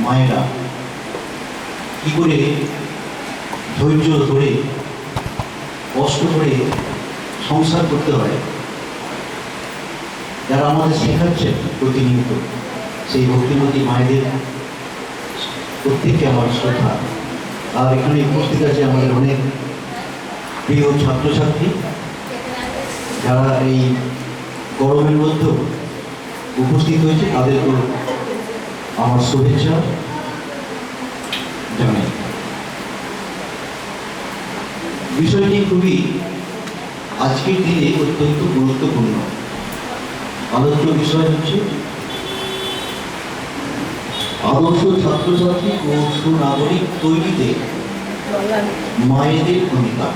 মায়েরা কি করে ধৈর্য ধরে কষ্ট করে সংসার করতে হয়, যারা আমাদের শেখাচ্ছেন প্রতিনিয়ত, সেই ভক্তিমতী মায়েদের প্রত্যেককে আমার শ্রদ্ধা। আর এখানে উপস্থিত আছে আমাদের অনেক প্রিয় ছাত্রছাত্রী, যারা এই গরমের মধ্যেও উপস্থিত হয়েছে, তাদেরকেও আমার শুভেচ্ছা জানাই। বিষয়টি খুবই আজকের দিনে অত্যন্ত গুরুত্বপূর্ণ। আলোচ্য বিষয় হচ্ছে আদর্শ ছাত্রছাত্রী ও সুনাগরিক তৈরিতে মায়েদের ভূমিকা।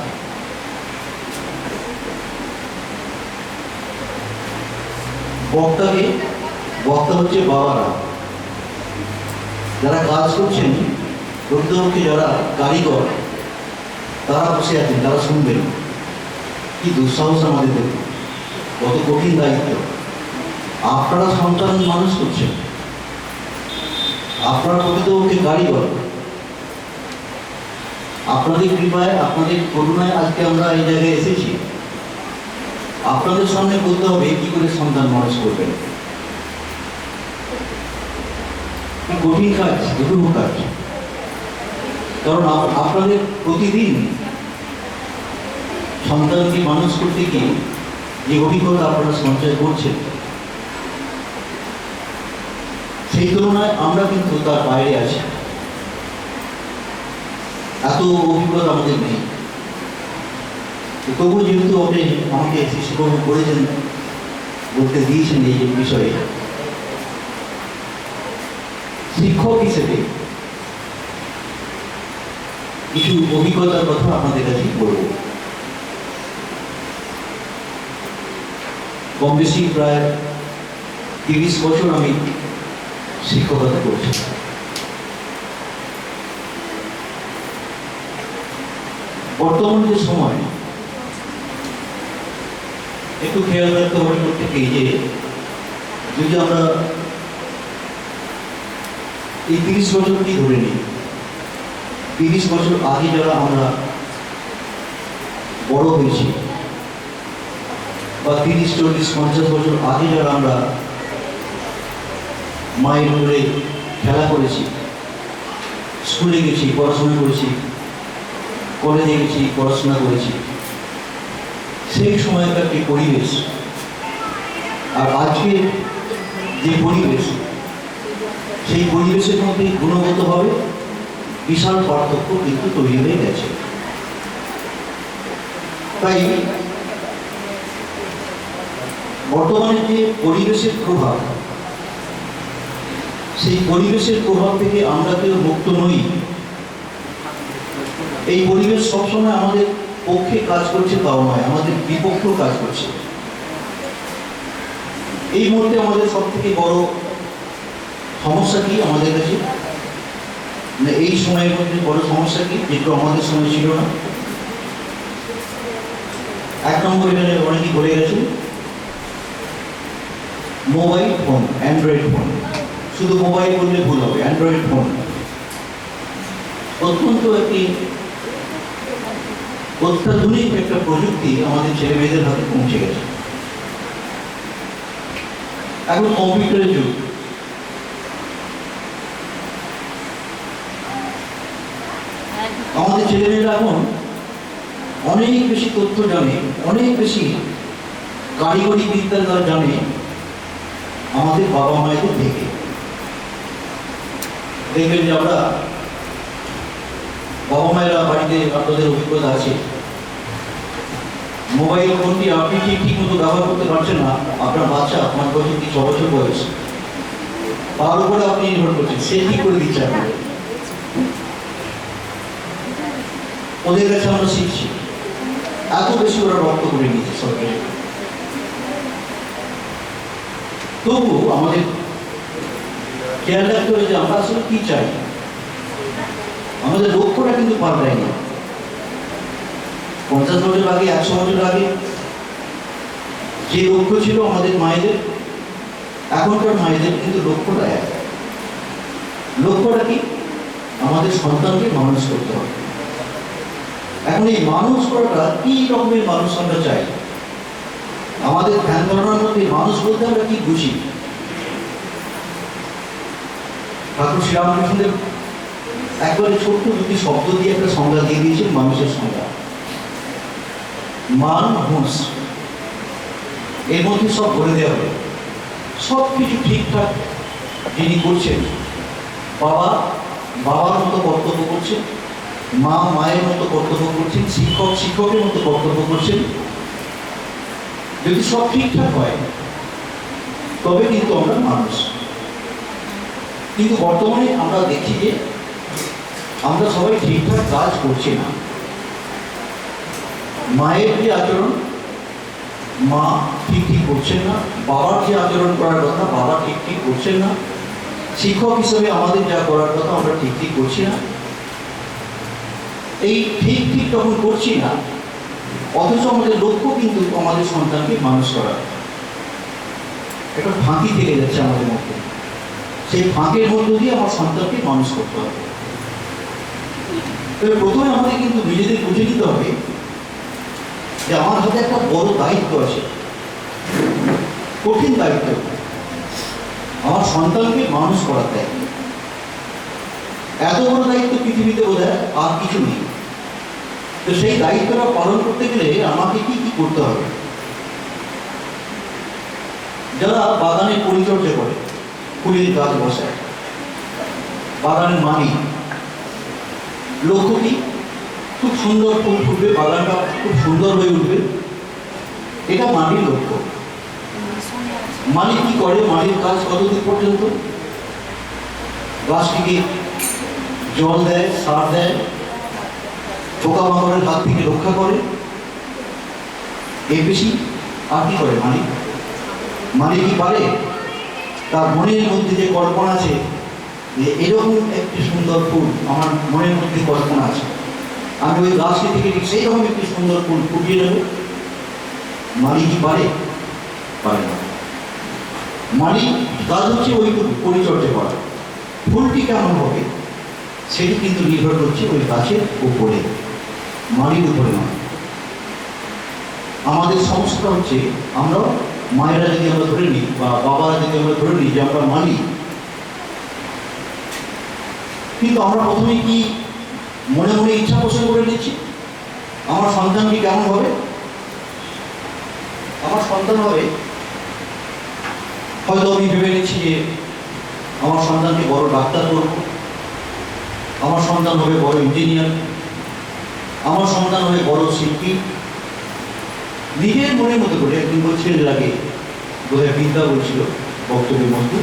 বক্তা হচ্ছে বাবারা, যারা কাজ করছেন, প্রকৃতপক্ষে যারা কারিগর, তারা বসে আছেন, তারা শুনবেন। কি দুঃসাহস আমাদের দেখুন, কত কঠিন দায়িত্ব। আপনারা সন্তান মানুষ করছেন, আপনারা প্রকৃতপক্ষে কারিগর। আপনাদের কৃপায়, আপনাদের করুণায় আজকে আমরা এই জায়গায় এসেছি। আপনাদের সামনে বলতে হবে কি করে সন্তান মানুষ করবেন। কঠিন কাজ, দুর্গম কাজ। কারণ আপনাদের প্রতিদিন সন্তানকে মানুষ করতে গিয়ে যে অভিজ্ঞতা আপনারা সঞ্চয় করছেন, সেই তুলনায় আমরা কিন্তু তার বাইরে আছি। এত অভিজ্ঞতা আমাদের নেই। তবু যেহেতু আপনি আমাকে শিশুকর্ম করেছেন, বলতে দিয়েছেন এই বিষয়ে, শিক্ষক হিসেবে কিছু অভিজ্ঞতার কথা আপনাদের কাছে বলব। কম বেশি প্রায় 30 বছর আমি শিক্ষকতা করছি। বর্তমান যে সময়, একটু খেয়াল রাখতে হবে প্রত্যেকেই যে যদি আমরা এই 30 বছরটি ধরে নিই, 30 বছর আগে যারা আমরা বড় হয়েছি, বা 30, 40, 50 বছর আগে যারা আমরা মায়ের ঘরে খেলা করেছি, স্কুলে গেছি, পড়াশোনা করেছি, কলেজে গেছি, পড়াশোনা করেছি, সেই সময়কার যে পরিবেশ আর আজকের যে পরিবেশ, সেই পরিবেশের মধ্যে গুণগতভাবে বিশাল পার্থক্য কিন্তু তৈরি হয়ে গেছে। তাই বর্তমানে যে পরিবেশের প্রভাব, সেই পরিবেশের প্রভাব থেকে আমরা কেউ মুক্ত নই। এই পরিবেশ সবসময় আমাদের পক্ষে কাজ করছে তাও নয়, আমাদের বিপক্ষেও কাজ করছে। এই মুহূর্তে আমাদের সব থেকে বড় সমস্যা কি আমাদের কাছে, এই সময়ের মধ্যে বড় সমস্যা কি, যেগুলো আমাদের সময় ছিল না? 1 নম্বর, এখানে অনেকেই বলে গেছে, মোবাইল ফোন, অ্যান্ড্রয়েড ফোন। শুধু মোবাইল বললে ভুল হবে, অ্যান্ড্রয়েড ফোন অত্যন্ত একটি অত্যাধুনিক একটা প্রযুক্তি আমাদের ছেলে মেয়েদের হাতে পৌঁছে গেছে। এখন কম্পিউটারের যুগ। আমাদের ছেলেমেয়েরা এখন অনেক বেশি তথ্য জানে, অনেক বেশি কারিগরি বিদ্যা তারা জানে আমাদের বাবা মায়েদের থেকে। দেখবেন যে আমরা বাবা মায়েরা বাড়িতে, আপনাদের অভিজ্ঞতা আছে, মোবাইল ফোনটি আপনি ঠিক মতো ব্যবহার করতে পারছেন না, আপনার বাচ্চা 5 বছর কি 6 বছর বয়স, তার উপরে আপনি নির্ভর করছেন, সে ঠিক করে দিচ্ছে আপনাকে। ওদের কাছে আমরা শিখছি, এত বেশি ওরা রক্ত করে নিয়েছে সরকারি। তবু আমাদের খেয়াল রাখতে হবে যে আমরা আসলে কি চাই। আমাদের লক্ষ্যটা কিন্তু পাল্টায় না। 50 বছর আগে, 100 বছর আগে যে লক্ষ্য ছিল আমাদের মায়েদের, এখনকার মায়েদের কিন্তু লক্ষ্যটা এক। লক্ষ্যটা কি? আমাদের সন্তানকে মানুষ করতে হবে। এখন এই মানুষ করাটা কি রকমের মানুষ আমরা চাই? আমাদের ধ্যান ধারণার মধ্যে মানুষ বলতে আমরা কি বুঝি? ঠাকুর শ্রীরামকৃষ্ণদেব একবারে ছোট্ট দুটি শব্দ দিয়ে একটা সংজ্ঞা দিয়ে দিয়েছেন মানুষের সংজ্ঞা। মান হুঁস, এর মধ্যে সব বলে দেওয়া হবে। সব কিছু ঠিকঠাক যিনি করছেন, বাবা বাবার মতো কর্তব্য করছেন, মা মায়ের মতো কর্তব্য করছেন, শিক্ষক শিক্ষকের মতো কর্তব্য করছেন, যদি সব ঠিকঠাক হয় তবে কিন্তু আমরা মানুষ। কিন্তু বর্তমানে আমরা দেখি যে আমরা সবাই ঠিকঠাক কাজ করছি না। মায়ের যে আচরণ মা ঠিক করছেন না, বাবার যে আচরণ করার কথা বাবা ঠিক করছেন না, শিক্ষক হিসেবে আমাদের যা করার কথা আমরা ঠিক করছি না। এই ঠিক তখন করছি না, অথচ আমাদের লক্ষ্য কিন্তু আমাদের সন্তানকে মানুষ করা। একটা ফাঁকি থেকে যাচ্ছে আমাদের মধ্যে, সেই ফাঁকের মধ্য দিয়ে আমার সন্তানকে মানুষ করতে হবে। তবে প্রথমে আমাদের কিন্তু নিজেদের বুঝে নিতে হবে যে আমার হাতে একটা বড় দায়িত্ব আছে, কঠিন দায়িত্ব, আমার সন্তানকে মানুষ করার দায়িত্ব। এত বড় দায়িত্ব পৃথিবীতে বোধহয় আর কিছু নেই। তো সেই দায়িত্বটা পালন করতে গেলে আমাকে কি কি করতে হবে? যারা বাগানের পরিচর্যা করে, ফুলের গাছ বসায়, বাগানের মালিক, লক্ষ্য কি? খুব সুন্দর ফুল ফুটবে, বাগানটা খুব সুন্দর হয়ে উঠবে, এটা মালির লক্ষ্য। মালিক কি করে? মালির কাজ কতদূর পর্যন্ত? গাছটিকে জল দেয়, সার দেয়, পোকামাকড়ের হাত থেকে রক্ষা করে, এর বেশি আর কি করে মালিক? মালিক কি পারে তার মনের মধ্যে যে কল্পনা আছে যে এরকম একটি সুন্দর ফুল আমার মনের মধ্যে কল্পনা আছে, আমি ওই গাছটি থেকে ঠিক সেই রকম একটি সুন্দর ফুল ফুটিয়ে নেব? মালিক কি পারে? পারে না। মালিক কাজ হচ্ছে ওইটুকু পরিচর্যা করা। ফুলটি কেমন হবে সেটি কিন্তু নির্ভর করছে ওই গাছের উপরে, মালির উপরে নয়। আমাদের সমস্যা হচ্ছে আমরা মায়েরা যদি আমরা ধরে নিই বা বাবারা যদি আমরা ধরে নিই যে আমরা মালিক, কিন্তু আমরা প্রথমে কি মনে মনে ইচ্ছা পোষণ করে নিচ্ছি আমার সন্তানটি কেমন হবে? আমার সন্তান হবে, হয়তো আমি ভেবে নিচ্ছি যে আমার সন্তানকে বড় ডাক্তার করব, আমার সন্তান হবে বড় ইঞ্জিনিয়ার, আমার সন্তান হবে বড় শিল্পী। নিজের মনের মতো করে একদিন বলছিলেন লাগে, বোধহয় বিদ্যা বলছিল বক্তব্যের মধ্যে,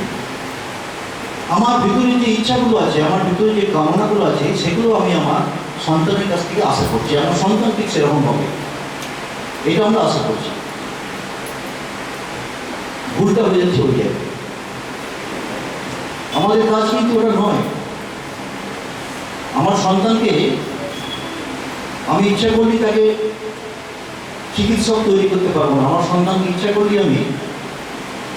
আমার ভিতরে যে ইচ্ছাগুলো আছে, আমার ভিতরে যে কামনাগুলো আছে, সেগুলো আমি আমার সন্তানের কাছ থেকে আশা করছি, আমার সন্তান ঠিক সেরকম হবে, এটা আমরা আশা করছি। ভুলটা হয়ে যাচ্ছে ওই জায়গায়। আমাদের কাজ কিন্তু ওটা নয়। আমার সন্তানকে আমি ইচ্ছা করলে তাকে চিকিৎসক তৈরি করতে পারবো না, আমার সন্তানকে ইচ্ছা করলে আমি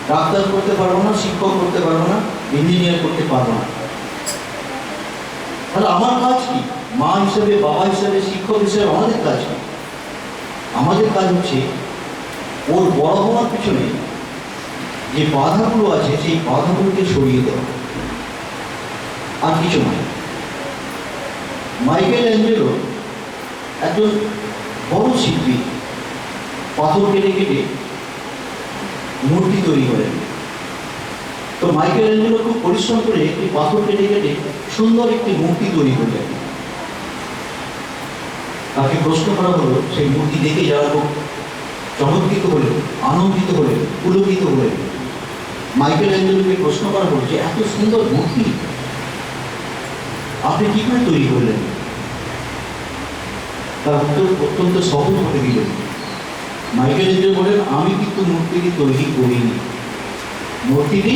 ডাক্তার করতে পারবো না, শিক্ষক করতে পারবো না, ইঞ্জিনিয়ার করতে পারবো না। তাহলে আমার কাজ কি? মা হিসেবে, বাবা হিসেবে, শিক্ষক হিসেবে আমাদের কাজ কি? আমাদের কাজ হচ্ছে ওর বড় হওয়ার পিছনে যে বাধাগুলো আছে সেই বাধাগুলোকে সরিয়ে দেওয়া, আর কিছু নয়। মাইকেল অ্যাঞ্জেলো একজন বড় শিল্পী, পাথর কেটে কেটে মূর্তি তৈরি করেন। তো মাইকেল অ্যাঞ্জেলো খুব পরিশ্রম করে একটি পাথর কেটে কেটে সুন্দর একটি মূর্তি তৈরি করলেন। তাকে প্রশ্ন করা হলো, সেই মূর্তি দেখে যারা খুব চমৎকৃত হলেন, আনন্দিত হলেন, পুলকিত হলেন। মাইকেল অ্যাঞ্জেলোকে প্রশ্ন করা হলো যে এত সুন্দর মূর্তি আপনি কি করে তৈরি করলেন? তার উত্তর অত্যন্ত সহজ করে দিলেন। মাইকেল অ্যাঞ্জেলো বলেন, আমি কিন্তু মূর্তিটি তৈরি করিনি, মূর্তিটি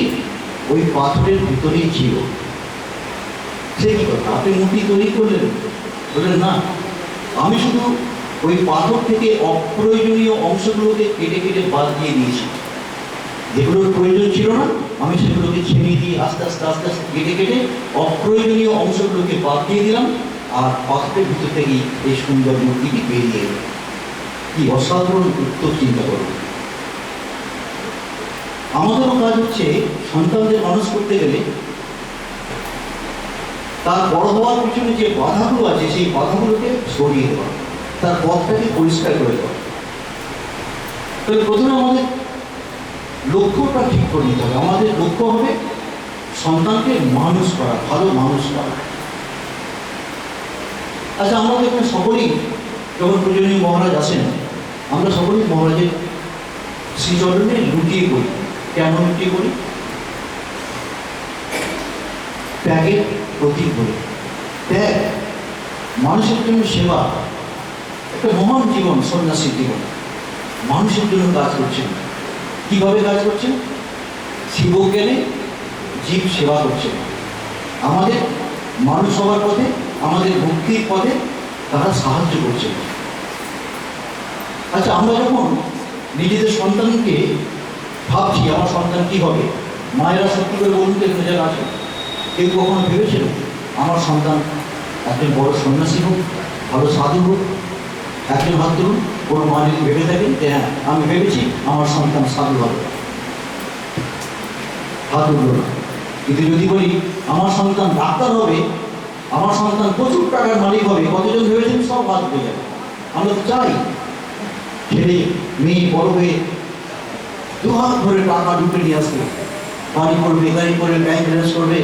ওই পাথরের ভিতরেই ছিল। সে কি কথা, আপনি মূর্তি তৈরি করলেন? বললেন না, আমি শুধু ওই পাথর থেকে অপ্রয়োজনীয় অংশগুলোকে কেটে কেটে বাদ দিয়ে দিয়েছি। যেগুলোর প্রয়োজন ছিল না আমি সেগুলোকে ছেড়ে দিয়ে আস্তে আস্তে আস্তে আস্তে কেটে কেটে অপ্রয়োজনীয় অংশগুলোকে বাদ দিয়ে দিলাম, আর পাথরের ভিতর থেকেই এই সুন্দর মূর্তিটি বেরিয়ে এলো। কি অসাধারণ উত্তর চিন্তা করুন। আমাদেরও কাজ হচ্ছে সন্তানদের মানুষ করতে গেলে তার বড় হওয়ার পিছনে যে বাধাগুলো আছে সেই বাধাগুলোকে সরিয়ে দেওয়া, তার পথটাকে পরিষ্কার করে দেওয়া। তবে প্রথমে আমাদের লক্ষ্যটা ঠিক করে নিতে হবে। আমাদের লক্ষ্য হবে সন্তানকে মানুষ করা, ভালো মানুষ করা। আচ্ছা, আমরা এখানে সকলেই যখন পূজনীয় মহারাজ আসেন, আমরা সকলেই মহারাজের শ্রীচরণে লুটিয়ে পড়ি। কেন লুটিয়ে পড়ি? ত্যাগের প্রতীক বলে। ত্যাগ, মানুষের জন্য সেবা, একটা মহান জীবন, সন্ন্যাসীর জীবন। মানুষের জন্য কাজ করছেন। কিভাবে কাজ করছেন? শিবজ্ঞানে জীব সেবা করছেন। আমাদের মানুষ হওয়ার পথে, আমাদের মুক্তির পথে তারা সাহায্য করছেন। আচ্ছা, আমরা যখন নিজেদের সন্তানকে ভাবছি আমার সন্তান কি হবে, মায়েরা সত্যি করে বলুন তো, এখানে যারা আছে কেউ কখনো ভেবেছিল আমার সন্তান একজন বড় সন্ন্যাসী হোক, ভালো সাধু হোক? একজন হাত তুলুন। কোনো মা যদি ভেবে থাকেন যে হ্যাঁ আমি ভেবেছি আমার সন্তান সাধু হবে, হাত তুলল না। কিন্তু যদি বলি আমার সন্তান ডাক্তার হবে, আমার সন্তান প্রচুর টাকার মালিক হবে, কতজন ভেবেছেন? সব হাত উঠে যাবে। আমরা তো চাই ছেলে মেয়ে বড় হয়ে দুহাত ধরে টাকা ঢুকে নিয়ে আসবে, বাড়ি করবে, গাড়ি করবে, ব্যাংক ব্যালেন্স করবে,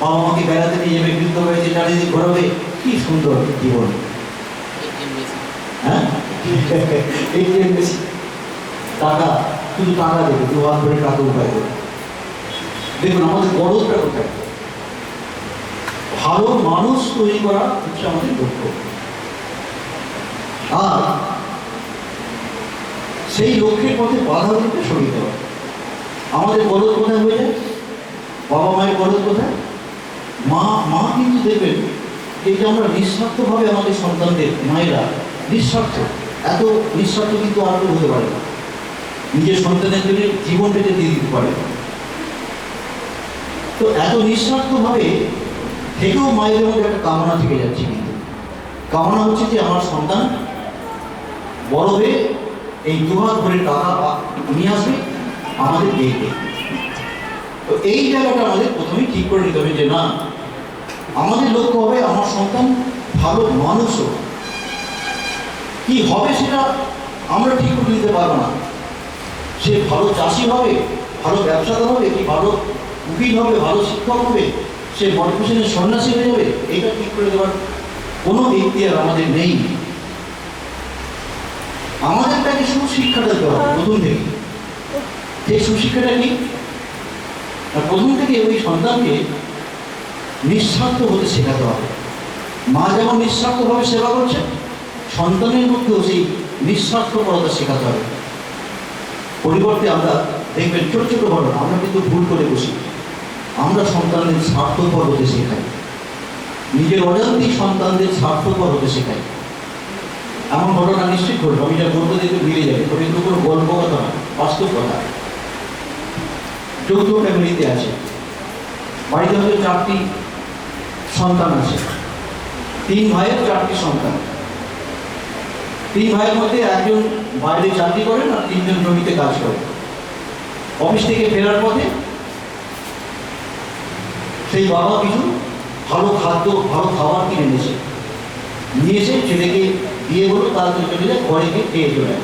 বাবা মাকে বেড়াতে নিয়ে যাবে, বৃদ্ধ হয়েছে চারিদিক ঘোরাবে। কি সুন্দর জীবন! হ্যাঁ, বেশি টাকা, শুধু টাকা দেবে, দুহাত ধরে টাকা উপায় করে। দেখুন আমাদের গরজটা কোথায়? ভালো মানুষ তৈরি করা হচ্ছে আমাদের লক্ষ্য। আর সেই লক্ষ্যের পথে বাধাগুলোকে সরিয়ে দেওয়া। আমাদের গরজ কোথায় হয়ে যায়? বাবা মায়ের গরজ কোথায়? মা কিন্তু দেখবেন এই যে আমরা নিঃস্বার্থভাবে আমাদের সন্তানদের, মায়েরা নিঃস্বার্থ, এত নিঃস্বার্থ কিন্তু আর কেউ হতে পারে না। নিজের সন্তানের জন্য জীবনটাকে দিয়ে দিতে পারে। তো এত নিঃস্বার্থভাবে থেকেও মায়েদের মধ্যে একটা কামনা থেকে যাচ্ছে। কিন্তু কামনা হচ্ছে যে আমার সন্তান বড় হয়ে এই দুহাত ভরে টাকা নিয়ে আসবে, আমাদের দেখবে। তো এই জায়গাটা আমাদের প্রথমেই ঠিক করে নিতে হবে যে না, আমাদের লক্ষ্য হবে আমার সন্তান ভালো মানুষ হোক। কি হবে সেটা আমরা ঠিক করে নিতে পারবো না। সে ভালো চাষি হবে, ভালো ব্যবসাদার হবে, কি ভালো উকিল হবে, ভালো শিক্ষক হবে, সে মঠভূষণের সন্ন্যাসী হয়ে যাবে, এটা ঠিক করে দেওয়ার কোনো ইতিহাস আমাদের নেই। আমাদের তাকে সুশিক্ষাটা দিতে হবে প্রথম থেকে। সেই সুশিক্ষাটা কি? প্রথম থেকে ওই সন্তানকে নিঃস্বার্থ হতে শেখাতে হবে। মা যেমন নিঃস্বার্থভাবে সেবা করছে, সন্তানের মধ্যেও সেই নিঃস্বার্থপরতা শেখাতে হবে। পরিবর্তে আমরা দেখবেন ছোট ছোট ঘটনা আমরা কিন্তু ভুল করে বসি। আমরা সন্তানদের স্বার্থপর হতে শেখাই, নিজের অজান্তেই সন্তানদের স্বার্থপর হতে শেখাই। এমন ঘটনা নিশ্চিত করবো, আমি যা বলতে দেখতে মিলে যাবে, তবে কিন্তু কোনো গল্প কথা না, বাস্তব কথা। যৌথ ফ্যামিলিতে আছে, বাড়িতে হয়তো 4টি সন্তান আছে, 3 ভাইয়ের 4টি সন্তান। 3 ভাইয়ের মধ্যে একজন বাইরে চাকরি করেন আর 3 জন জমিতে কাজ করে। অফিস থেকে ফেরার পথে সেই বাবা কিছু ভালো খাদ্য, ভালো খাবার কিনে এনেছে, নিয়ে এসে ছেলেকে দিয়ে বলো তাড়াতাড়ি চলে যায়, ঘরে গিয়ে খেয়ে চলে যায়।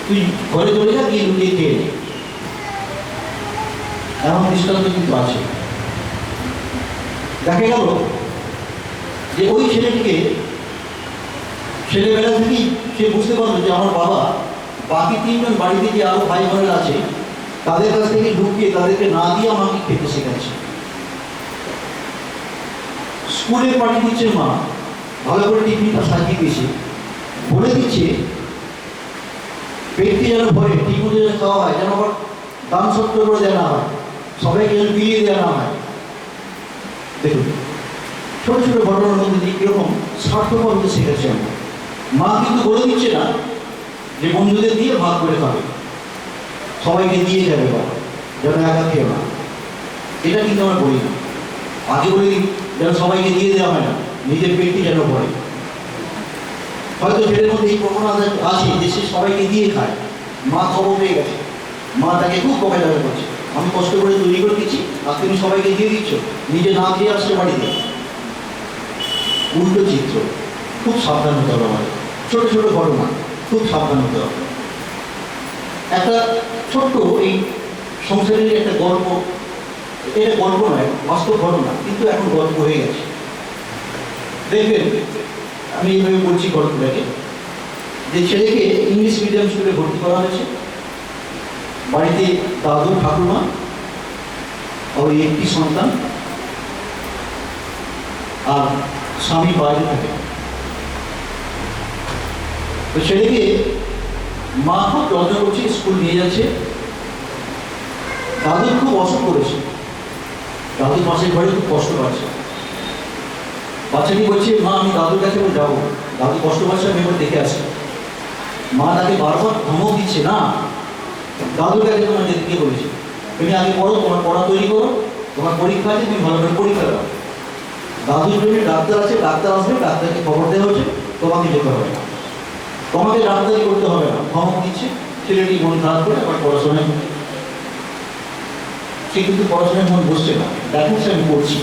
তুই ঘরে চলে যা, গিয়ে লুকিয়ে খেয়ে নে। এমন দৃষ্টান্ত কিন্তু আছে। দেখা গেল যে ওই ছেলেটিকে ছেলেবেলা থেকেই সে বুঝতে পারলো যে আমার বাবা বাকি 3 জন বাড়িতে যে আরো ভাই বোনেরা আছে তাদের কাছ থেকে লুকিয়ে, তাদেরকে না দিয়ে আমাকে খেতে শেখাচ্ছে। স্কুলে পাঠিয়ে দিচ্ছে মা, ভালো করে টিফিনটা সাজিয়ে দিয়েছে, বলে দিচ্ছে পেটকে যেন ভরে ঠিক মতো যেন খাওয়া হয়, যেন আবার দান সত্য করে দেওয়া না হয়, সবাইকে যেন বিলিয়ে দেওয়া না হয়। দেখুন ছোট ছোট ঘটনার মধ্যে দিয়ে কীরকম স্বার্থপর হতে শেখাচ্ছে আমরা। মা কিন্তু বলে দিচ্ছে না যে বন্ধুদের দিয়ে ভাগ করে খাবে, সবাইকে দিয়ে যাবে বাবা, যেন একা খেয়ে না। এটা কিন্তু আমরা বলি না, আগে বলে দিই যেন সবাইকে দিয়ে দেওয়া হয় না, নিজের পেটটি যেন পড়ে। হয়তো ছেলের মধ্যে এই প্রবণতা আছে যে সে সবাইকে দিয়ে খায়। মা খবর পেয়ে গেছে, মা তাকে খুব বকাঝকা করছে, আমি কষ্ট করে তৈরি করে দিচ্ছি আর তুমি সবাইকে দিয়ে দিচ্ছ, নিজে না খেয়ে আসছে বাড়িতে। উল্টো চিত্র, খুব সাবধান হতে হবে আমাদের। ছোট ছোট ঘটনা খুব সাবধান হতে হবে। একটা ছোট্ট এই সংসারের একটা গল্প, এটা গল্প নয়, বাস্তব ঘটনা, কিন্তু এখন গল্প হয়ে গেছে। দেখবেন আমি এইভাবে বলছি গল্পটাকে, যে ছেলেকে ইংলিশ মিডিয়াম স্কুলে ভর্তি করা হয়েছে। বাড়িতে দাদু ঠাকুমা আর একটি সন্তান, আর স্বামী বাইরে থাকে। তো ছেলেকে মা খুব যত্ন করছে, স্কুল নিয়ে যাচ্ছে। দাদু খুব অসুখ করেছে, দাদু পাশের ঘরে খুব কষ্ট পাচ্ছে। বাচ্চাটি বলছে, মা আমি দাদুর কাছে যাবো, দাদু কষ্ট পাচ্ছে, আমি এবার দেখে আসি। মা তাকে বারবার ধমক দিচ্ছে, না দাদুর কাছে তোমার যেতে বলেছে, তুমি আগে পড়ো, তোমার পড়া তৈরি করো, তোমার পরীক্ষা আছে, তুমি ভালো করে পরীক্ষা দাও। দাদুর জন্য ডাক্তার আছে, ডাক্তার আসবে, ডাক্তারকে খবর দেওয়া হচ্ছে, তোমাকে যেতে হবে না, তোমাকে ডাক্তারি করতে হবে না, ধমক দিচ্ছে। ছেলেটি মন খারাপ করে আবার পড়াশোনায়, সে কিন্তু পড়াশোনায় মন বসছে না, দেখাচ্ছে আমি পড়ছি।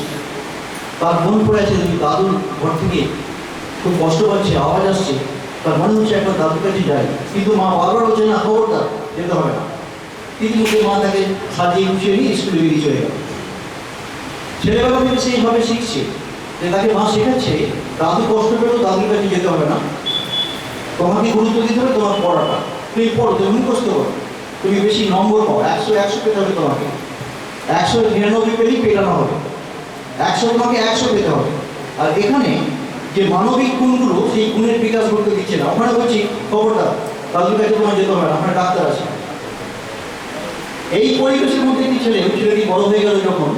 তার মন পড়ে আছে, যদি দাদুর ঘর থেকে খুব কষ্ট পাচ্ছে, আওয়াজ আসছে, তার মনে হচ্ছে একবার দাদুর কাছে যায়, কিন্তু মা বারবার হচ্ছে না, খবরদার যেতে হবে না। তিনি মুখে মা তাকে সাজিয়ে গুছিয়ে নিয়ে স্কুলে বেরিয়ে চলে গেল। ছেলেবেলা থেকে সেইভাবে শিখছে যে তাকে মা শেখাচ্ছে, দাদু কষ্ট পেলেও দাদুর কাছে যেতে হবে না, তোমাকে গুরুত্ব দিতে হবে তোমার পড়াটা, তুমি পড়ো, তুমি মুখস্থ করো, তুমি বেশি নম্বর পাও, 100 পেতে হবে তোমাকে, 199 পেলেই পেটানো হবে, 100 তোমাকে 100 পেতে হবে। আর এখানে যে মানবিক গুণগুলো, সেই গুণের বিকাশ করতে দিচ্ছে না। ওখানে বলছি খবরদার দাদুর কাছে তোমার যেতে হবে না, ওখানে ডাক্তার আছে। এই পরিবেশের মধ্যে একটি ছেলে, ওই ছেলেটি বড় হয়ে গেল যখন,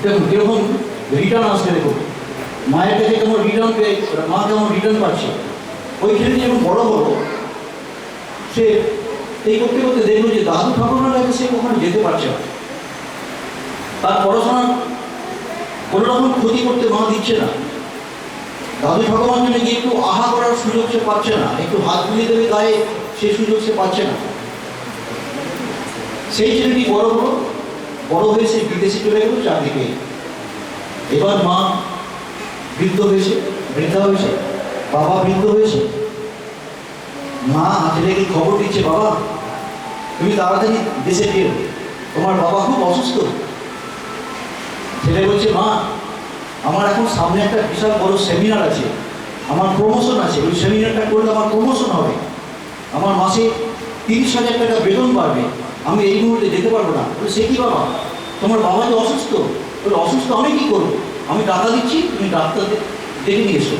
দেখুন কিরকম রিটার্ন আসবে, দেখুন মায়ের কাছে কেমন রিটার্ন পেয়ে, মা কেমন রিটার্ন পাচ্ছে। ওই ছেলেটি যখন বড় হলো, সে এই করতে করতে দেখলো যে দাদু ঠাকুমার কাছে সে ওখানে যেতে পারছে না, তার পড়াশোনার কোনো রকম ক্ষতি করতে মা দিচ্ছে না। দাদু ঠাকুমার জন্য গিয়ে একটু আহা করার সুযোগ সে পাচ্ছে না, একটু হাত বুলিয়ে দেবে গায়ে, সে সুযোগ সে পাচ্ছে না। সেই ছেলেটি বড় হলো, বড় হয়ে সে বিদেশে চলে গেল চারদিকে। এবার মা বৃদ্ধ হয়েছে, বৃদ্ধা হয়েছে, বাবা বৃদ্ধ হয়েছে। মা ছেলেকে খবর দিচ্ছে, বাবা তুমি তাড়াতাড়ি দেশে ফেরো, তোমার বাবা খুব অসুস্থ। ছেলে বলছে, মা আমার এখন সামনে একটা বিশাল বড় সেমিনার আছে, আমার প্রমোশন আছে, ওই সেমিনারটা করলে আমার প্রমোশন হবে, আমার মাসে 30,000 টাকা বেতন বাড়বে, আমি এই মুহূর্তে যেতে পারবো না। বলে, সে কি বাবা, তোমার বাবা তো অসুস্থ। বলে, অসুস্থ আমি কী করবো, আমি টাকা দিচ্ছি, তুমি ডাক্তার দেখে নিয়ে এসো,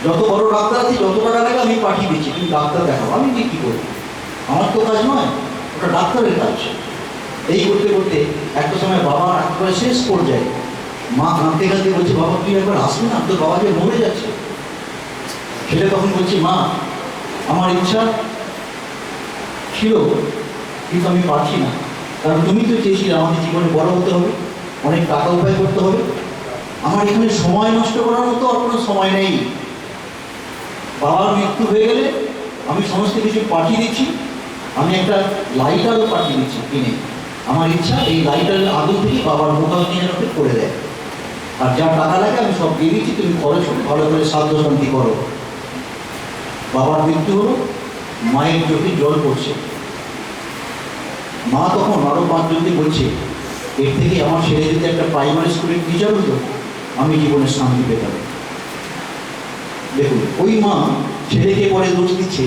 যত বড় ডাক্তার আছে, যত টাকা লাগে আমি পাঠিয়ে দিচ্ছি, তুমি ডাক্তার দেখাও, আমি কী করবো, আমার তো কাজ নয়, ওটা ডাক্তারের কাজ। এই করতে করতে একটা সময় বাবা একেবারে শেষ পর্যায়ে, মা কাঁদতে কাঁদতে বলছে, বাবা তুই একবার আসবি না, তোর বাবা যে মরে যাচ্ছে। ছেলে তখন বলছে, মা আমার ইচ্ছা ছিল কিন্তু আমি পারছি না, কারণ তুমি তো চেয়েছিলে আমাদের জীবনে বড় হতে হবে, অনেক টাকা উপায় করতে হবে, আমার এখানে সময় নষ্ট করার মতো আর কোনো সময় নেই। বাবার মৃত্যু হয়ে গেলে আমি সমস্ত কিছু পাঠিয়ে দিচ্ছি, আমি একটা লাইটারও পাঠিয়ে দিচ্ছি কিনে, আমার ইচ্ছা এই লাইটারের আগুন থেকে বাবার মোকাবিলা যেন করে দেয়, আর যা টাকা লাগে আমি সব দিয়ে দিচ্ছি, তুমি খরচ করে ভালো করে সাধ্য শান্তি করো। বাবার মৃত্যু হলো, মায়ের চোখে জল পড়ছে। মা তখন আরও 5 জনকে বলছে, এর থেকে আমার ছেলে যদি একটা প্রাইমারি স্কুলের টিচার হতো, আমি জীবনে শান্তি পেতাম। দেখুন ওই মা ছেলেকে পরে দোষ দিচ্ছে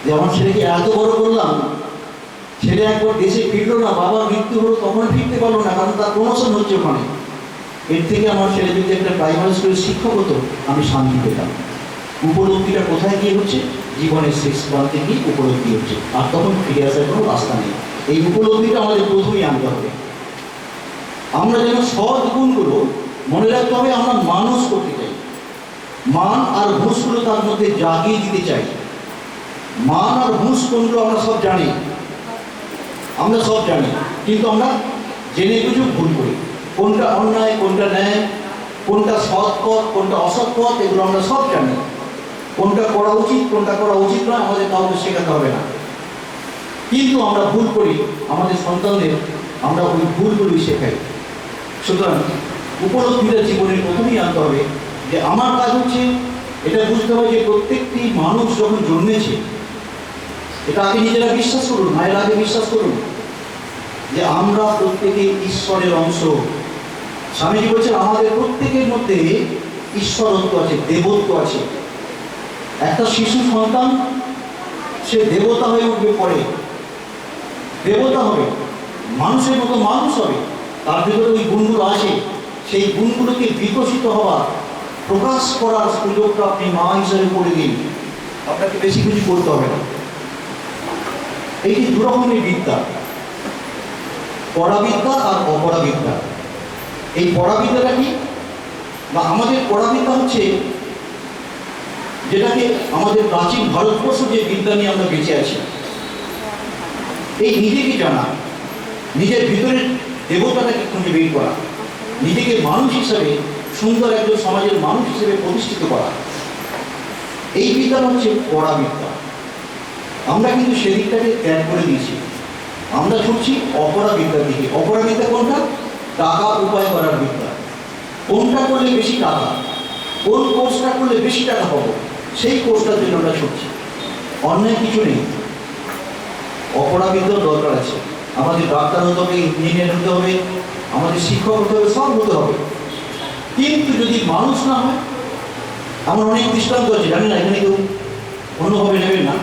যে আমার ছেলেকে এত বড় করলাম, ছেলে একবার দেশে ফিরলো না, বাবার মৃত্যু হলো, তখন ফিরতে পারলো না, কারণ তার প্রমোশন হচ্ছে ওখানে। এর থেকে আমার ছেলে যদি একটা প্রাইমারি স্কুলের শিক্ষক হতো, আমি শান্তি পেতাম। উপলব্ধিটা কোথায় গিয়ে হচ্ছে, জীবনের শেষ প্রান্তে গিয়ে উপলব্ধি হচ্ছে, আর তখন ফিরে আসার কোনো রাস্তা নেই। এই উপলব্ধিটা আমাদের প্রথমেই আনতে হবে। আমরা যেন সৎ গুণগুলো মনে রাখতে হবে, আমরা মানুষ করতে চাই, মান আর ঘুষগুলো তার মধ্যে জাগিয়ে দিতে চাই। মান আর ঘুষ কোনগুলো আমরা সব জানি, আমরা সব জানি, কিন্তু আমরা জেনে বুঝে ভুল করি। কোনটা অন্যায়, কোনটা ন্যায়, কোনটা সৎ পথ, কোনটা অসৎ পথ, এগুলো আমরা সব জানি। কোনটা করা উচিত, কোনটা করা উচিত নয়, আমাদের কাউকে শেখাতে হবে না। কিন্তু আমরা ভুল করি, আমাদের সন্তানদের আমরা ওই ভুলগুলি শেখাই। সুতরাং উপলব্ধিটা জীবনের প্রথমেই আনতে হবে যে আমার কাজ হচ্ছে এটা বুঝতে হবে যে প্রত্যেকটি মানুষ যখন জন্মেছে, এটা আগে নিজেরা বিশ্বাস করুন, মায়ের আগে বিশ্বাস করুন যে আমরা প্রত্যেকে ঈশ্বরের অংশ। স্বামীজি বলছেন আমাদের প্রত্যেকের মধ্যে ঈশ্বরত্ব আছে, দেবত্ব আছে। একটা শিশু সন্তান সে দেবতা হয়ে উঠবে, পরে দেবতা হবে, মানুষের মতো মানুষ হবে। তার ভিতরে ওই গুণগুলো আছে, সেই গুণগুলোকে বিকশিত হওয়ার, প্রকাশ করার সুযোগটা আপনি মা হিসাবে করে দিন। আপনাকে বেশি কিছু করতে হবে না। এই যে দু রকমের বিদ্যা, পরাবিদ্যা আর অপরাবিদ্যা। এই পরাবিদ্যাটা কি, বা আমাদের পরাবিদ্যা হচ্ছে যেটাকে আমাদের প্রাচীন ভারতবর্ষ যে বিদ্যা নিয়ে আমরা বেঁচে আছি, এই নিজেকে জানা, নিজের ভিতরের দেবতাটাকে খুঁজে বের করা, নিজেকে মানুষ হিসাবে, সুন্দর একজন সমাজের মানুষ হিসেবে প্রতিষ্ঠিত করা, এই বিদ্যাটা হচ্ছে পরাবিদ্যা। আমরা কিন্তু সেদিকটাকে ত্যাগ করে দিয়েছি, আমরা ছুটছি অপরাবিদ্যার দিকে। অপরাবিদ্যা কোনটা? টাকা উপায় করার বিদ্যা। কোনটা করলে বেশি টাকা, কোন কোর্সটা করলে বেশি টাকা পাবো, সেই কোর্সটার জন্য আমরা ছুটছি। অন্যায় কিছু নেই, অপরাবিদ্যার দরকার আছে। আমাদের ডাক্তার হতে হবে, ইঞ্জিনিয়ার হতে হবে, আমাদের শিক্ষক হতে হবে, সব হতে হবে। কিন্তু যদি মানুষ না হয়, আমার অনেক দৃষ্টান্ত আছে, জানি না এখানে কেউ অন্যভাবে নেবেন না।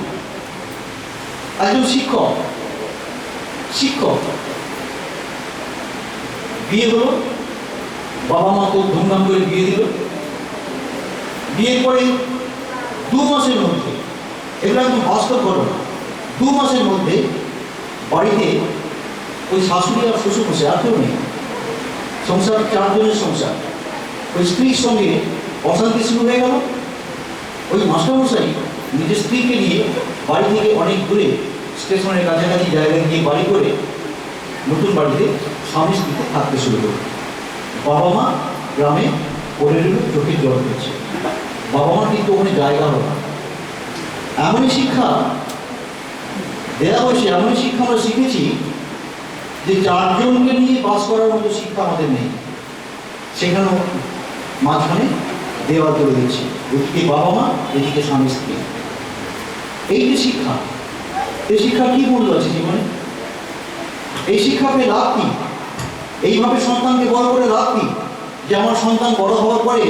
একজন শিক্ষক বিয়ে হলো, বাবা মা খুব ধুমধাম করে বিয়ে দিল। বিয়ের পরে 2 মাসের মধ্যে, এগুলো একদম বাস্তব ঘটনা, 2 মাসের মধ্যে বাড়িতে ওই শাশুড়ি আর শ্বশুর বসে, আর কেউ নেই, সংসার 4 জনের সংসার। ওই স্ত্রীর সঙ্গে অশান্তি শুরু হয়ে গেল। ওই মাস্টারমশাই নিজের স্ত্রীকে নিয়ে বাড়ি থেকে অনেক দূরে স্টেশনের কাছাকাছি জায়গায় গিয়ে বাড়ি করে নতুন বাড়িতে স্বামী স্ত্রীতে থাকতে শুরু করল। বাবা মা গ্রামে পড়ে রইল, চোখে জল হচ্ছে। বাবা মা কিন্তু ওখানে জায়গা হলো না। এমনই শিক্ষা দেওয়া হয়েছে, এমনই শিক্ষা আমরা শিখেছি যে 4 জনকে নিয়ে বাস করার মতো শিক্ষা আমাদের নেই। সেখানেও মাঝখানে দেওয়াল করে দিচ্ছি, ওদিকে বাবা মা, এদিকে স্বামী স্ত্রী। এই যে শিক্ষা, এই শিক্ষা কি মূল্য আছে জীবনে? এই শিক্ষা পেয়ে লাভ কি? এইভাবে সন্তানকে বড় করে লাভ কি? যে আমার সন্তান বড় হওয়ার পরে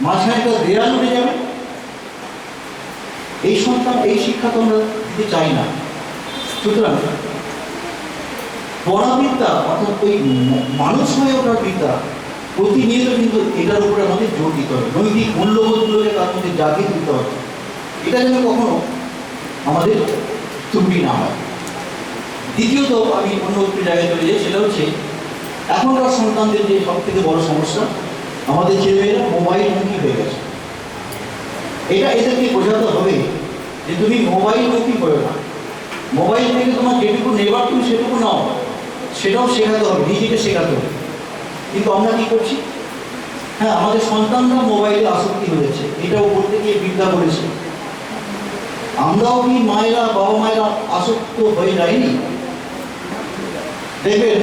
মাঝখানে একটা দেয়াল উঠে যাবে। এই সন্তান, এই শিক্ষা তো আমরা দিতে চাই না। সুতরাং পরাবিদ্যা, অর্থাৎ ওই মানুষ হয়ে ওঠার বিদ্যা, প্রতিনিয়ত কিন্তু এটার উপরে আমাদের জোর দিতে হবে। নৈতিক মূল্যবোধগুলোকে তার মধ্যে জাগিয়ে দিতে হবে। এটা যেন কখনো আমাদের ত্রুটি না হয়। দ্বিতীয়ত, আমি অন্য একটি জায়গায় চলে যাই, সেটা হচ্ছে এখনকার সন্তানদের যে সব থেকে বড় সমস্যা, আমাদের ছেলেমেয়েরা মোবাইলমুখী হয়ে গেছে। এটা এদেরকে বোঝাতে হবে যে তুমি মোবাইলমুখী হয়ে না, মোবাইল থেকে তোমার যেটুকু নেবার তুমি সেটুকু নাও, সেটাও শেখাতে হবে, নিজেকে শেখাতে হবে। কিন্তু আমরা কী করছি? হ্যাঁ, আমাদের সন্তানরা মোবাইলে আসক্তি হয়েছে, এটাও করতে গিয়ে বিদ্যা করেছে। আমরাও কি মায়েরা, বাবা মায়েরা আসক্ত হয়ে যায়নি? দেখবেন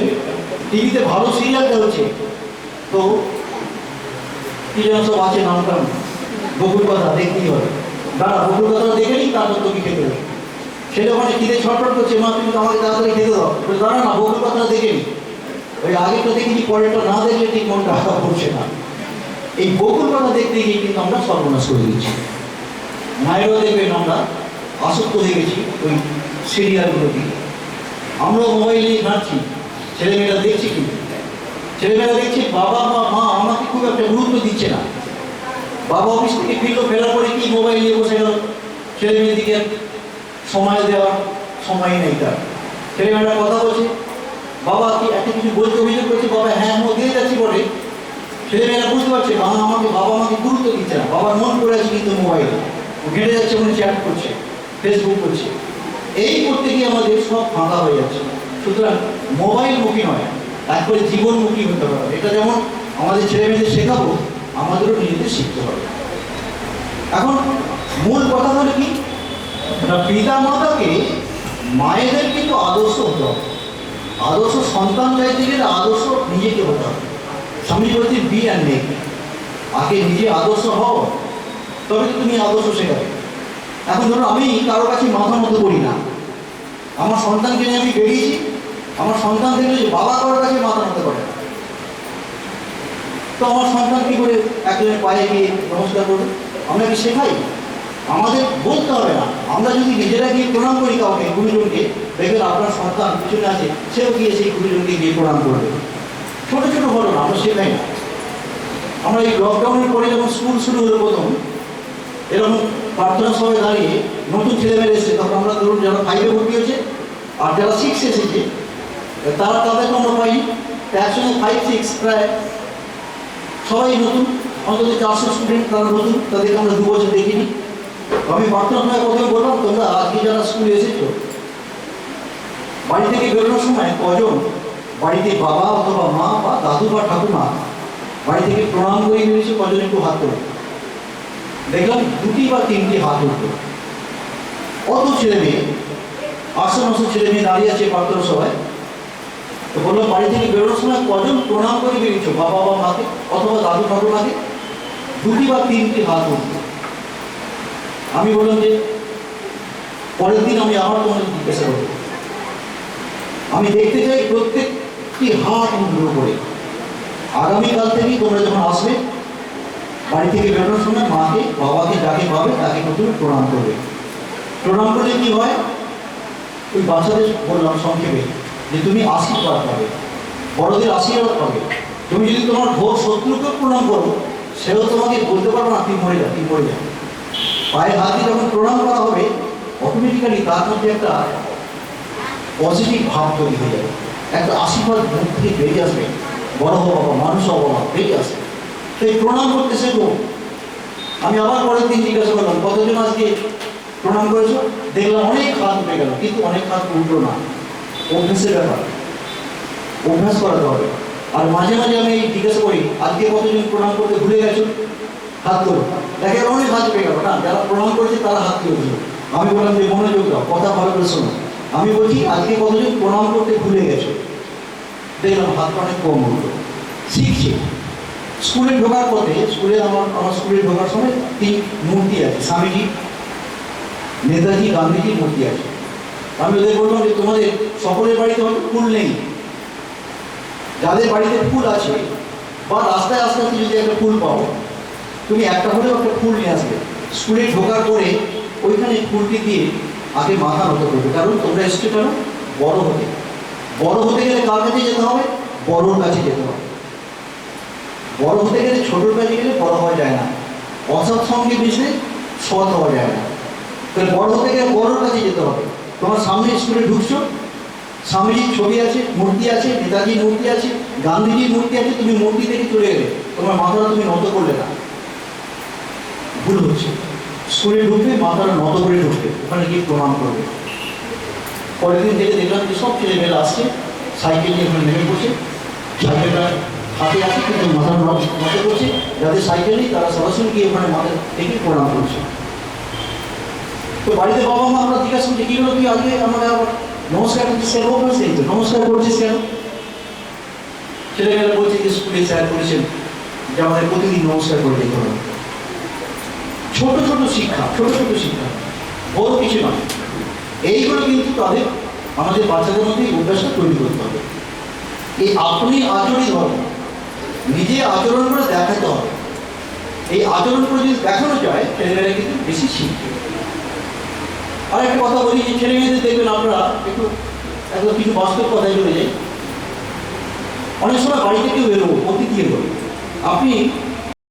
টিভিতে ভালো সিরিয়াল হচ্ছে, তো কি যেন সব আছে নামটা, বকুল কথা দেখতেই হবে, দাঁড়া বকুল কথা দেখে নিই, তারপর তোকে খেতে হবে। সেটা ওখানে খিদে ছটফট করছে, মা তুমি আমাকে তাড়াতাড়ি খেতে দাও, দাঁড়া না বকুল কথা দেখে নিই। ওই আগেরটা দেখেছি, পরেরটা না দেখলে ঠিক মনটা আঘাত করছে না। এই বকুল কথা দেখতে গিয়ে কিন্তু আমরা সর্বনাশ করে দিচ্ছি। মায়েরাও দেখবেন আমরা আসক্ত হয়ে গেছি ওই সিরিয়ালগুলো দিয়ে। আমরাও মোবাইল নিয়ে ঘাঁটছি, ছেলেমেয়েরা দেখছি, কিন্তু ছেলেমেয়েরা দেখছি বাবা মা আমাকে খুব একটা গুরুত্ব দিচ্ছে না। বাবা অফিস থেকে ফিরলো, ফেরার পরে কি মোবাইল নিয়ে বসে গেল, ছেলেমেয়ের দিকে সময় দেওয়ার সময় নেই তার। ছেলেমেয়েরা কথা বলছে, বাবা কি একটা কিছু বলতে অভিযোগ করছে, বাবা হ্যাঁ দিয়ে যাচ্ছি বলে ছেলেমেয়েরা বুঝতে পারছে বাবা আমাকে গুরুত্ব দিচ্ছে না। বাবার মন পড়ে আছে কিন্তু মোবাইল ঘেঁটে যাচ্ছে, মনে চ্যাট করছে, ফেসবুক করছে। এই করতে গিয়ে আমাদের সব ফাঁকা হয়ে যাচ্ছে। সুতরাং মোবাইলমুখী নয়, একবারে জীবনমুখী হতে হবে। এটা যেমন আমাদের ছেলেমেয়েদের শেখাবো, আমাদেরও নিজেদের শিখতে হবে। এখন মূল কথা হলো কি, পিতা মাতাকে মায়েদের কিন্তু আদর্শ হতে হবে। আদর্শ সন্তান চাইতে গেলে আদর্শ নিজেকে হতে হবে। স্বামী বলছি বি অ্যান্ড মেক, আগে নিজে আদর্শ হও, তবে তো তুমি আদর্শ শেখাবে। এখন ধরো আমি কারো কাছে মাথা মতো করি না, আমার সন্তানকে নিয়ে আমি বেরিয়েছি, আমার সন্তান দেখলে যে বাবা কারোর কাছে মাথা মতো করে না, তো আমার সন্তান কী করে একজনের পায়ে গিয়ে নমস্কার করবে? আমরা কি শেখাই? আমাদের বলতে হবে না, আমরা যদি নিজেরা গিয়ে প্রণাম করি কাউকে, গুরুজনকে, দেখবেন আপনার সন্তান পিছনে আছে, সেও গিয়ে সেই গুরুজনকে গিয়ে প্রণাম করবে। ছোটো ছোটো ঘটনা আমরা শেখাই না। আমরা এই লকডাউনের পরে যখন স্কুল শুরু হলো প্রথম, এরকম প্রার্থনা সভায় দাঁড়িয়ে নতুন ছেলেমেয়েরা এসেছে, তখন আমরা ধরুন যারা 5-এ ভর্তি হয়েছে আর যারা 6 এসেছে, তাদেরকে আমরা পাইনি। একসঙ্গে 5-6 প্রায় সবাই নতুন, অন্তত 400 স্টুডেন্ট তারা নতুন, তাদেরকে আমরা 2 বছর দেখিনি। আমি প্রার্থনা সভায় প্রথমে বললাম, তোমরা আজকে যারা স্কুলে এসেছো, বাড়ি থেকে বেরোনোর সময় কজন বাড়িতে বাবা অথবা মা বা দাদু বা ঠাকুমা বাড়ি থেকে প্রণাম করে বেরিয়েছে, কজন একটু হাত তোলে? দেখলাম 2টি বা 3টি হাত উঠলো। অত ছেলে মেয়ে, 800-900 ছেলে মেয়ে দাঁড়িয়ে আছে প্রার্থনা সভায়। তো বললাম, বাড়ি থেকে বেরোনোর সময় কজন প্রণাম করে বেরিয়েছো বাবা বা মাকে অথবা দাদু ঠাকুমাকে? 2টি বা 3টি হাত উঠলো। আমি বললাম যে পরের দিন আমি আবার তোমাদের জিজ্ঞাসা করবো, আমি দেখতে চাই প্রত্যেকটি হাত উঠলো করে। আগামীকাল থেকেই তোমরা যখন আসবে, বাড়ি থেকে বেরোনোর সময় মাকে বাবাকে যাকে পাবে তাকে প্রথমে প্রণাম করবে। প্রণাম করলে কি হয়, ওই বাচ্চাদের বললাম সংক্ষেপে যে তুমি আশীর্বাদ পাবে, বড়দের আশীর্বাদ পাবে। তুমি যদি তোমার ঘোর শত্রুকে প্রণাম করো, সেও তোমাকে বলতে পারবে না তুই মরে যা, তুই মরে যা। পায়ে হাত দিয়ে যখন প্রণাম করা হবে, অটোমেটিক্যালি তার মধ্যে একটা পজিটিভ ভাব তৈরি হয়ে যাবে, একটা আশীর্বাদ মুখ থেকে বেরিয়ে আসবে, বড় হওয়া বা মানুষ হওয়া বেরিয়ে আসবে। সেই প্রণাম করতে শেখো। আমি আবার পরের দিন জিজ্ঞাসা করলাম, কতজন আজকে প্রণাম করেছো? দেখলাম অনেক হাত উঠে গেল, কিন্তু অনেক হাত উঠলো না। অভ্যাসের ব্যাপার, অভ্যাস করাতে হবে। আর মাঝে মাঝে আমি জিজ্ঞাসা করি, আজকে কতজন প্রণাম করতে ভুলে গেছো? হাত তোলো। দেখে অনেক হাত উঠে গেল না, যারা প্রণাম করেছে তারা হাত তুলেছিল। আমি বললাম যে মনোযোগ দাও, কথা ভালো করে শোনো। আমি বলছি আজকে কতজন প্রণাম করতে ভুলে গেছো? দেখলাম হাতটা অনেক কম উঠলো। শিখছি। স্কুলে ঢোকার পথে, স্কুলে আমার স্কুলে ঢোকার সময় 3 মূর্তি আছে, স্বামীজি, নেতাজি, গান্ধীজির মূর্তি আছে। আমি ওদের বললাম যে তোমাদের সকলের বাড়িতে হয়তো ফুল নেই, যাদের বাড়িতে ফুল আছে বা রাস্তায় আস্তে আস্তে যদি একটা ফুল পাও, তুমি একটা হলেও একটা ফুল নিয়ে আসবে। স্কুলে ঢোকার পরে ওইখানে ফুলটি দিয়ে আগে মাথা নত করবে, কারণ তোমরা এসছো কেন? বড় হতে। বড় হতে গেলে কার কাছে যেতে হবে? বড়োর কাছে যেতে হবে। বড় হতে গেলে ছোটোর কাছে গেলে বড় হওয়া যায় না, অসৎ সঙ্গে মিশলে সৎ হওয়া যায় না। তাহলে বড় হতে গেলে বড়োর কাছে যেতে হবে। তোমার সামনে স্কুলে ঢুকছো, স্বামীজির ছবি আছে, মূর্তি আছে, নেতাজির মূর্তি আছে, গান্ধীজির মূর্তি আছে, তুমি মূর্তি থেকে চলে গেলে, তোমার মাথাটা তুমি নত করলে না, ভুল হচ্ছে। স্কুলে ঢুকবে, মাথাটা নত করে ঢুকবে, ওখানে গিয়ে প্রণাম করবে। পরের দিন থেকে দেখলাম যে সব ছেলেমেয়েরা আসছে, সাইকেল নিয়ে ওখানে নেমে পড়ছে, সাইকেলটা হাতে আছে কিন্তু মাথা নত করছে। যাদের সাইকেল নেই তারা সরাসরি গিয়ে ওখানে মাথা থেকে প্রণাম করছে। তো বাড়িতে বাবা মা আমরা জিজ্ঞাসা করছি, কী হলো তুই আজকে আমাকে আবার নমস্কার করছিস কেন? অভ্যাস নেই তো, নমস্কার করছিস কেন? ছেলেমেয়েরা বলছে যে স্কুলে স্যার করেছেন যে আমাদের প্রতিদিন নমস্কার করে যেতে হবে। ছোট ছোট শিক্ষা, ছোট ছোট শিক্ষা, বড় কিছু নয়। এইগুলো কিন্তু তাদের আমাদের বাচ্চাদের মধ্যে অভ্যাসটা তৈরি করতে হবে। এই আপনি আচরণই ধর্ম, নিজে আচরণ করে দেখাতে হবে। এই আচরণ করে যদি দেখানো যায়, ছেলেমেয়েরা কিন্তু বেশি শিখবে। আর একটা কথা বলি, যে ছেলে মেয়েদের দেখবেন আপনারা একটু কিছু বাস্তব কথায় চলে যাই। অনেক সময় বাড়ি থেকে বেরোবো, অতিথি এলো, আপনি